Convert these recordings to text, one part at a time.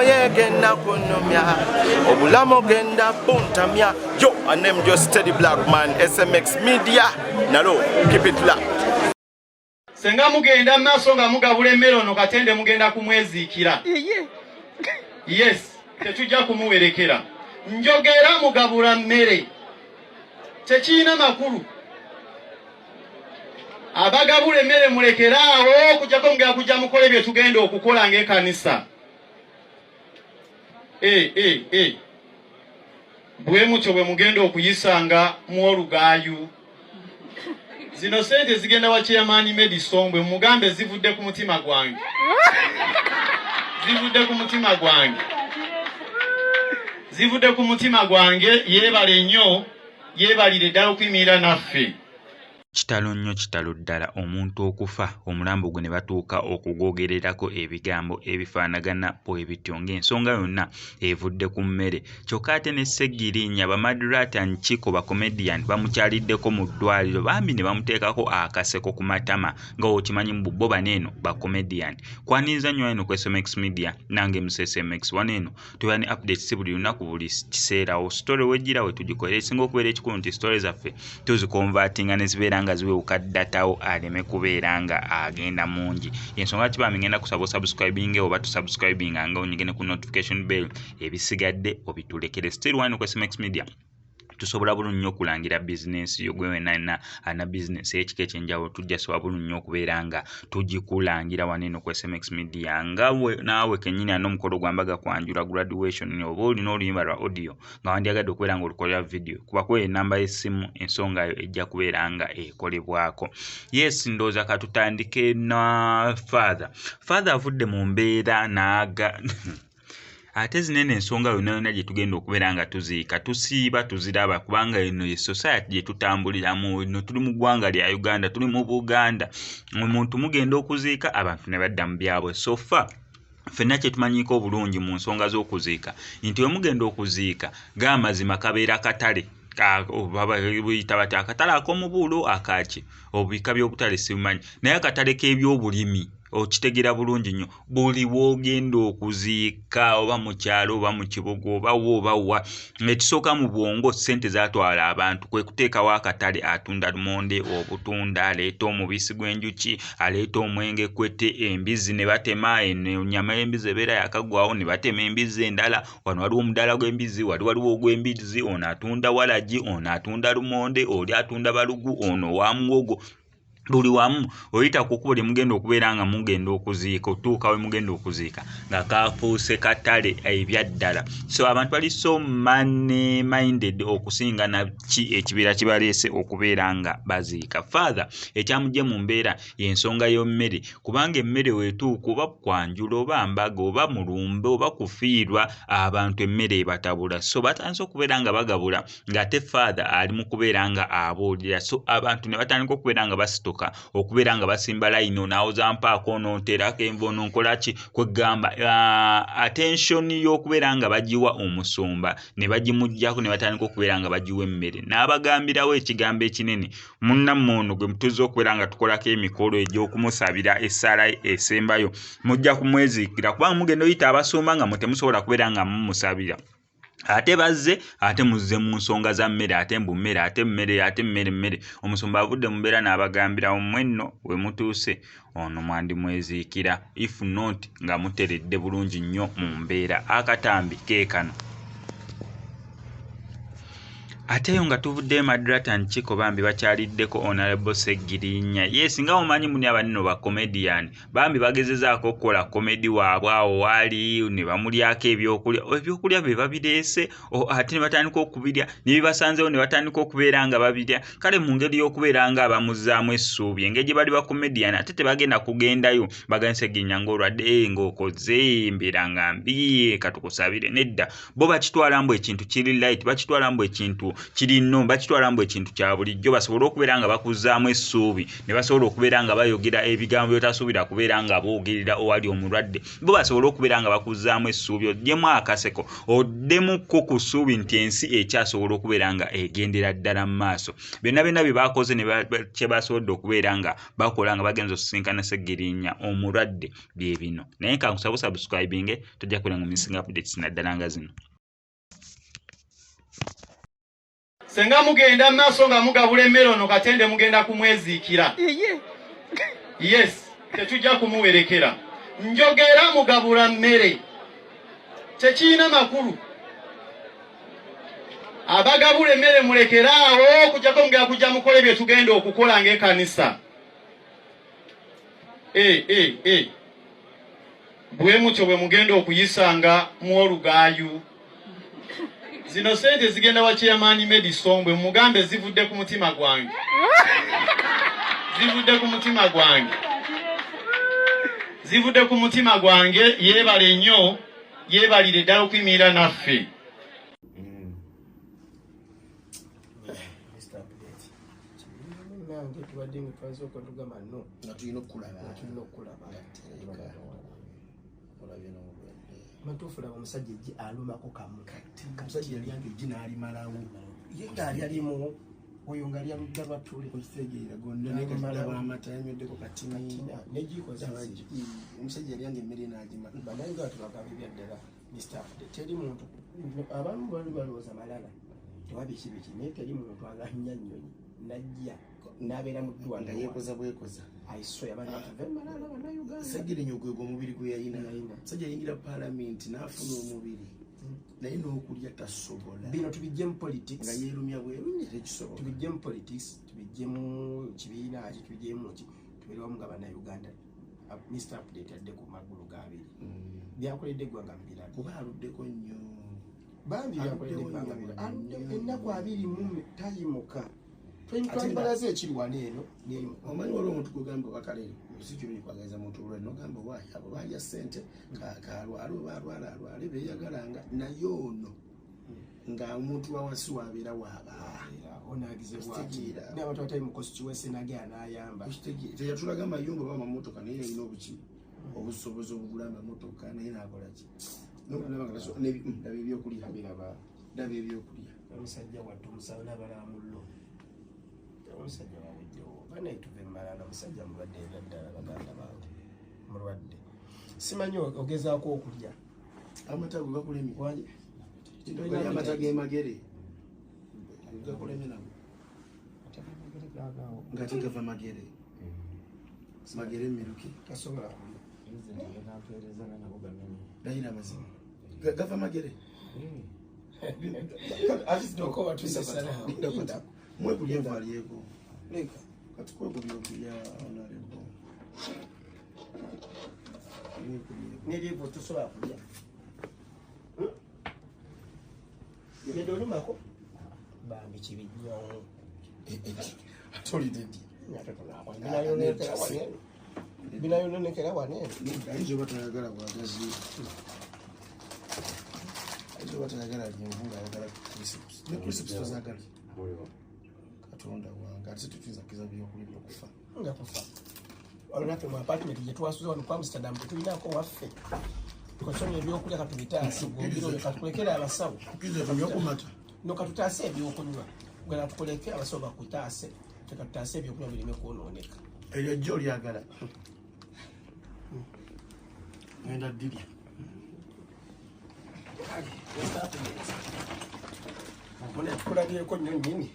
moye genda kunomya obulamo genda puntamya. Yo, I name just Steady Black Man, SMX Media. Nalo, keep it locked. Senga mugenda maso nga mugabula emmere ono Katende mugenda kumwezikira. Yes, tetujja kumuwerekera. Njogera mugabula mmere. Tekina makulu. Abagabula emmere mulekeraawo kujjako mugenda kujja mukole bye tugenda okukola ng'ekkanisa. Bwe mutyo bwe mugenda okuyisanga mu Olugaayu. Zino sente zigenda wa chairman Medisombwe mugambe zivudde ku mutima gwange. Zivudde ku mutima gwange yebale nnyo yebalire ddala okuyimirira naffe. Kitalo nnyo kitalo ddala omuntu okufa omulambo gwe ne batuuka okugogererako ebigambo ebifaanagana bwe bityo ng'ensonga yonna evudde ku mmere. Kyokka ate ne Segirinya Bamadrata Chiko ba comedian bamukyaliddeko mu ddwaliro bambi ne bamuteekako akaseko ku matama nga okimanyi mu bo baneeno ba comedian. Kwaniriza nnyo eno ku SMX Media nange MSMX waneeno tuba ne updates si buli lunaku buli kiseerawo story wejjira we tugikolera esinga okubeera ekikulu nti story zaffe tuzikonvatinga ne zibeera nga ziwewuka ddatawo aleme kubeera nga agenda mungi. Ensonga kibambi ngenda kusaba subscribing oba tusubscribing nga onyigene ku notification bell ebisigadde obitulekere. Still one ku SMX Media tusobola bulungi nnyo okulangira business yo gwe wena ana business ekika ekyenjawulo tujja sobola bulungi nnyo okubeera nga tugikulangira waneeno ku SMX Media nga naawe kennyini n'omukolo gwambaga kwanjula graduation oba olina oluyimba lwa audio nga wandyagadde okubeera nga olukolera video kuba kwe enamba y'essimu ensonga yo ejja kubeera nga ekolebwako. Yes, ndowooza katutandike na father avudde mu mbeera n'aga ate zinene ensonga yonna gye tugenda okubeera nga tuziika tusiiba tuziraba kubanga eno ye society gye tutambuliramu eno tuli mu ggwanga lya Uganda tuli mu Buganda omuntu mugenda okuziika abantu ne badda mu byabwe sofa ffenna kye tumanyiiko obulungi mu nsonga z'okuziika nti we mugenda okuziika g'amazima kabeera katale buyita bati akatale ak'omubuulo akaki obubika by'obutale sibumanyi naye akatale k'ebyobulimi okitegera bulungi nnyo buli wogenda okuziika oba mu kyalo oba mu kibuga oba wa ekisooka mu bwongo ssente zatwala abantu kwe kuteekawo akatale atunda lumonde obutunda aleeta omubisi gw'enjuki aleeta omwenge kwete embizi ne batema ennyama y'embizi ebeera yakagwawo ne batema embizi endala wano waliwo omudaala gw'embizi waliwo ogw'embizi ono atunda walagi ono atunda lumonde oli atunda balugu ono wa muwogo buli wamu oyita kukubo lye mugenda okubeera nga mugenda okuziika otuuka we mugenda okuziika nga kafuuse katale ebyaddala. So abantu bali so money minded okusinga na ekibeera kibaleese okubeera nga baziika. Father ekyamujje mu mbeera y'ensonga y'emmere kubanga emmere weetuuka oba kwanjula oba mbaga oba mulumbe oba kufiirwa abantu emmere ebatabula so batandise okubeera nga bagabula ng'ate father ali mu kubeera nga abuulira so abantu ne batandika okubeera nga basitoka okubeera nga basimba layino nawoza mpaako ononterako envono nkolaki kwegamba attention y'okubeera nga bagiwa omusumba ne bagimuggyako ne batandika okubeera nga bagiwa emmere n'abagambirawo ekigambo ekinene munnammwe ono gwe mutuze okubeera nga tukolako emikolo egy'okumusabira essaala esembayo mujja kumweziikira kubanga mugenda oyita abasumba nga temusobola kubeera nga mumusabira ate bazze ate muzze mu nsonga za mmere ate mbu mmere ate mmere omusumba avudde mu mbeera n'abagambira mwenno we mutuuse ono mwandimweziikira if not nga muteredde bulungi nnyo mu mbeera akatambi keekano. Ate yo nga tuvudde Madrata Chiko bambi bakyaliddeko Honorable Segirinya. Yes, nga omanyi muni abanene ba comedian bambi bagezezaako okukola comedy waabwe awo wali ne bamulyako ebyokulya be babireese ate ne batandika okubirya ne bibasanzeewo ne batandika okubeera nga babirya kale mu ngeri y'okubeera nga abamuzzaamu essuubi engeri gye bali ba comedian ate tebagenda kugendayo baganye Segirinya ng'olwadde ng'okoze mbeera nga mbi katukusabire nedda bo bakitwala mbu ekintu kiri light bakitwala mbu ekintu kiri nno bakitwala mbu ekintu kya bulijjo basobole okubeera nga bakuzaamu essuubi ne basobola okubeera nga bayogera ebigambo byotasuubira kubeera nga boogerera owali omulwadde bo basobole okubeera nga bakuzaamu essuubi oddemu akaseko oddemukko ku ssuubi nti ensi ekyasobola okubeera nga egendera ddala mu maaso byonna bye bakoze ne kye basobodde okubeera nga bakola nga bagenza osisinkana Segirinya omulwadde bye bino naye kankusaba subscribing tojja kubeera nga missing updates naddala nga zino. Senga mugenda maaso nga mugabula emmere ono Katende mugenda kumweziikira. Yes, tetujja kumuwerekera. Njogera mugabula mmere. Tekiina makulu. Abagabula emmere mulekeraawo kujjako mugenda kujja mukole bye tugenda okukola ng'ekkanisa. Bwe mutyo bwe mugenda okuyisanga mu olugaayu. Zino sente zigenda wa chairman Medisombwe mugambe zivudde ku mutima gwange. Zivudde ku mutima gwange yeebale nnyo yeebalire ddala okuyimirira naffe. Matufula omusajja ejji alumako kamu kamusajja yali yange ejji n'alimalawo ye ngaali alimu oyo ngaali aludda batule okitegeera gonna negamalawo amata yanyoddeko katimina negikoze omusajja yali yange emmere n'agima banaye nga tubagabibya ddala Mr. teri muntu abamu bali balowooza malala tewabikibiki naye teri muntu aganya nnyonyi najja n'abeera mu ddwala yeekoza bwekoza aisoya bana malala bannayuganda Segirinya ogwego omubiri gwe yayina sajja yingira palamenti n'afuna omubiri naye n'okulya tasobola bino tubijje mu politics nga yeerumya bwerumye tekisobola tubijje mu politics tubijje mu kibiina ki tubijje mu ki tubeere wamu nga bannayuganda Mr. Update adde ku magulu g'abiri byakoledde eggwanga mbira kuba aluddeko nnyo bambi byakoledde eggwanga mbira aludde ennaku 20 tayimuka twembalaze ekiri wano eno omanyi waliwo omuntu kugamba wakale sikirungi kwagaliza muntu olwali nogamba waayi abo balya ssente kalwala oba alwala beeyagalanga naye ono nga omuntu wawansi wabeera waabaera onagize bwati n'abantu batali mu constituency nage anayamba teyatulaga amayumba oba amamotoka naye yalina obuki obusobozi obugula amamotoka naye nakolaki ndaba ebyokulya ndaba ebyokulya omusajja wattu omusawo n'abalamullo omusajja waweddewo banaye tuve malala omusajja mulwadde ebyaddaala baganda bange mulwadde simanyi ogezaako okulya amata gwe gakulemi amata gemagere gakulemi nago nga tegava magere magere miruki tasobola kulya dayina amazima gava magere mwekulya envalyeko leka kati kwekulya okulya onalebo neryevo tosobola kulya yede olumako bambi kibijjawo atolidedi binayononekera wanene ayinza oba tayagala bwagazi ayinza oba tayagala lyenvula ayagala ne crisps tozagala katonda wange ate tetuyinza kukiza byokulya okufa nga kufa olunaffe mu apartment gye twasuza wano ku Amsterdam tetulinako waffe tukasomya ebyokulya katubitaase gobiro katukulekera abasawo ebyokumata no katutaase ebyokunywa gwena tukuleke abasawo bakutaase tekatutaase ebyokunywa bireme kwonooneka eryo jjo lyagala ngenda ddirya mune tukulabyeko nnyo nnyini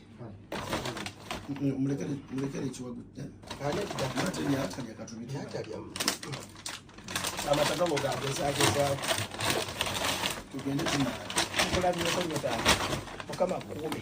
mulekere ekiwagudde atalya katubiri amata gago gagezagezaako tugende tumala tukulabyeko nnyo taata mukama kuume